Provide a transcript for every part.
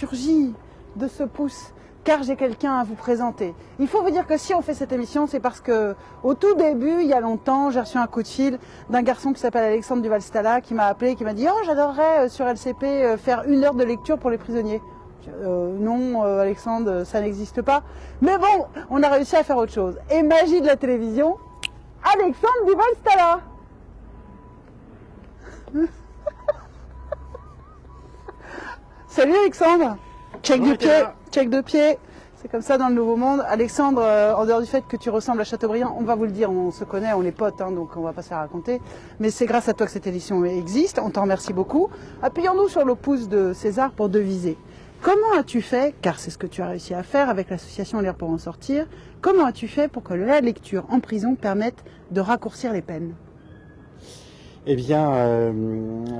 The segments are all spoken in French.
surgit de ce pouce, car j'ai quelqu'un à vous présenter. Il faut vous dire que si on fait cette émission, c'est parce que au tout début, il y a longtemps, j'ai reçu un coup de fil d'un garçon qui s'appelle Alexandre Duval-Stala, qui m'a appelé, qui m'a dit « Oh, j'adorerais sur LCP faire 1 heure de lecture pour les prisonniers ». Non, Alexandre, ça n'existe pas. Mais bon, on a réussi à faire autre chose. Et magie de la télévision, Alexandre Duval-Stala. Salut Alexandre. Check du pied, check de pied. C'est comme ça dans le Nouveau Monde. Alexandre, en dehors du fait que tu ressembles à Chateaubriand, on va vous le dire, on se connaît, on est potes, hein, donc on va pas se la raconter. Mais c'est grâce à toi que cette édition existe. On t'en remercie beaucoup. Appuyons-nous sur le pouce de César pour deviser. Comment as-tu fait, car c'est ce que tu as réussi à faire avec l'association Lire pour en sortir, comment as-tu fait pour que la lecture en prison permette de raccourcir les peines? Eh bien,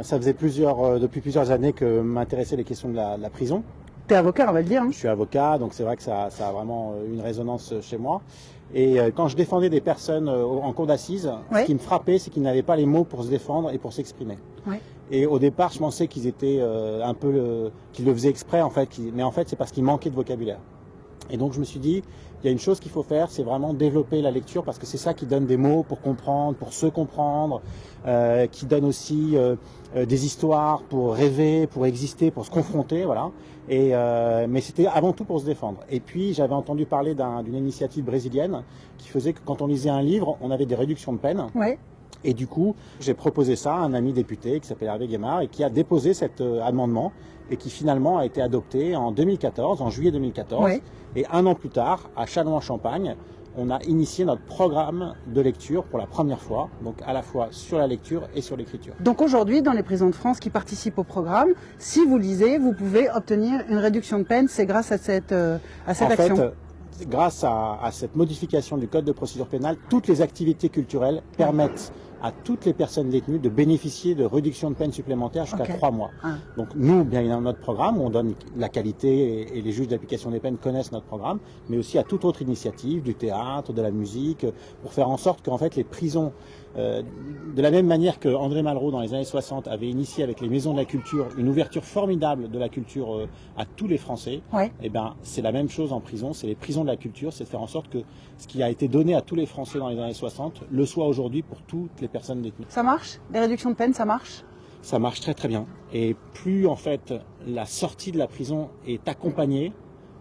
ça faisait depuis plusieurs années que m'intéressaient les questions de la prison. Tu es avocat, on va le dire. Hein. Je suis avocat, donc c'est vrai que ça a vraiment une résonance chez moi. Et quand je défendais des personnes en cour d'assises, ce qui me frappait, c'est qu'ils n'avaient pas les mots pour se défendre et pour s'exprimer. Ouais. Et au départ, je pensais qu'ils étaient qu'ils le faisaient exprès, en fait, mais en fait, c'est parce qu'il manquait de vocabulaire. Et donc je me suis dit, il y a une chose qu'il faut faire, c'est vraiment développer la lecture, parce que c'est ça qui donne des mots pour comprendre, pour se comprendre, qui donne aussi des histoires pour rêver, pour exister, pour se confronter, voilà. Mais c'était avant tout pour se défendre. Et puis j'avais entendu parler d'une initiative brésilienne qui faisait que quand on lisait un livre, on avait des réductions de peine. Ouais. Et du coup, j'ai proposé ça à un ami député qui s'appelle Hervé Guémard et qui a déposé cet amendement et qui finalement a été adopté en 2014, en juillet 2014. Ouais. Et 1 an plus tard, à Châlons-en-Champagne, on a initié notre programme de lecture pour la première fois, donc à la fois sur la lecture et sur l'écriture. Donc aujourd'hui, dans les prisons de France qui participent au programme, si vous lisez, vous pouvez obtenir une réduction de peine, c'est grâce à cette action. En fait, grâce à cette modification du Code de procédure pénale, toutes les activités culturelles permettent à toutes les personnes détenues de bénéficier de réductions de peine supplémentaires jusqu'à 3 mois. Donc nous, bien évidemment, notre programme, on donne la qualité et les juges d'application des peines connaissent notre programme, mais aussi à toute autre initiative, du théâtre, de la musique, pour faire en sorte qu'en fait les prisons, de la même manière que André Malraux dans les années 60 avait initié avec les maisons de la culture une ouverture formidable de la culture à tous les Français, et ben c'est la même chose en prison, c'est les prisons de la culture, c'est de faire en sorte que ce qui a été donné à tous les Français dans les années 60 le soit aujourd'hui pour toutes les personnes détenues. Ça marche? Les réductions de peine, ça marche? Ça marche très très bien. Et plus en fait la sortie de la prison est accompagnée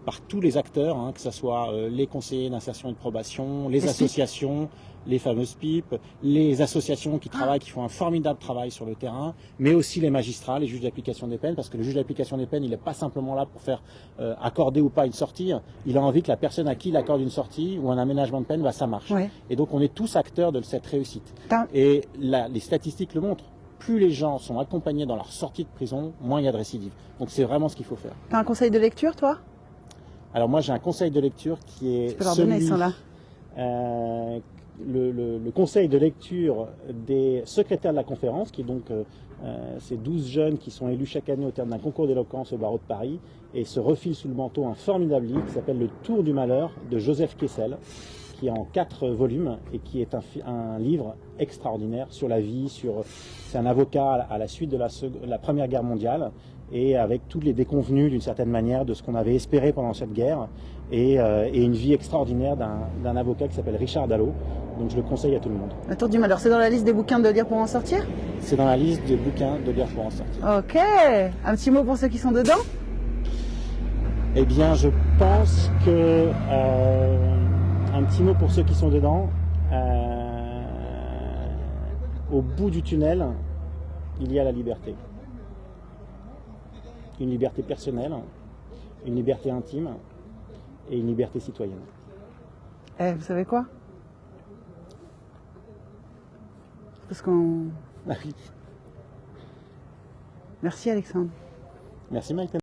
par tous les acteurs, hein, que ce soit les conseillers d'insertion et de probation, les associations, les fameuses PIP, les associations qui travaillent, qui font un formidable travail sur le terrain, mais aussi les magistrats, les juges d'application des peines, parce que le juge d'application des peines, il n'est pas simplement là pour faire accorder ou pas une sortie, il a envie que la personne à qui il accorde une sortie ou un aménagement de peine, bah, ça marche. Ouais. Et donc on est tous acteurs de cette réussite. Et les statistiques le montrent. Plus les gens sont accompagnés dans leur sortie de prison, moins il y a de récidive. Donc c'est vraiment ce qu'il faut faire. Tu as un conseil de lecture, toi? Alors moi j'ai un conseil de lecture qui est tu peux leur donner, ils sont là. Le conseil de lecture des secrétaires de la conférence, qui est donc ces 12 jeunes qui sont élus chaque année au terme d'un concours d'éloquence au barreau de Paris, et se refilent sous le manteau un formidable livre qui s'appelle Le Tour du Malheur de Joseph Kessel, qui est en 4 volumes et qui est un livre extraordinaire sur la vie, c'est un avocat à la suite de la Première Guerre mondiale, et avec tous les déconvenus d'une certaine manière de ce qu'on avait espéré pendant cette guerre, et une vie extraordinaire d'un avocat qui s'appelle Richard Dallot. Donc je le conseille à tout le monde. Le Tour du Malheur, c'est dans la liste des bouquins de Lire pour en sortir? C'est dans la liste des bouquins de Lire pour en sortir. Ok, un petit mot pour ceux qui sont dedans? Eh bien je pense que un petit mot pour ceux qui sont dedans. Au bout du tunnel, il y a la liberté. Une liberté personnelle, une liberté intime et une liberté citoyenne. Eh, vous savez quoi? Parce qu'on... Ah oui. Merci Alexandre. Merci Mike.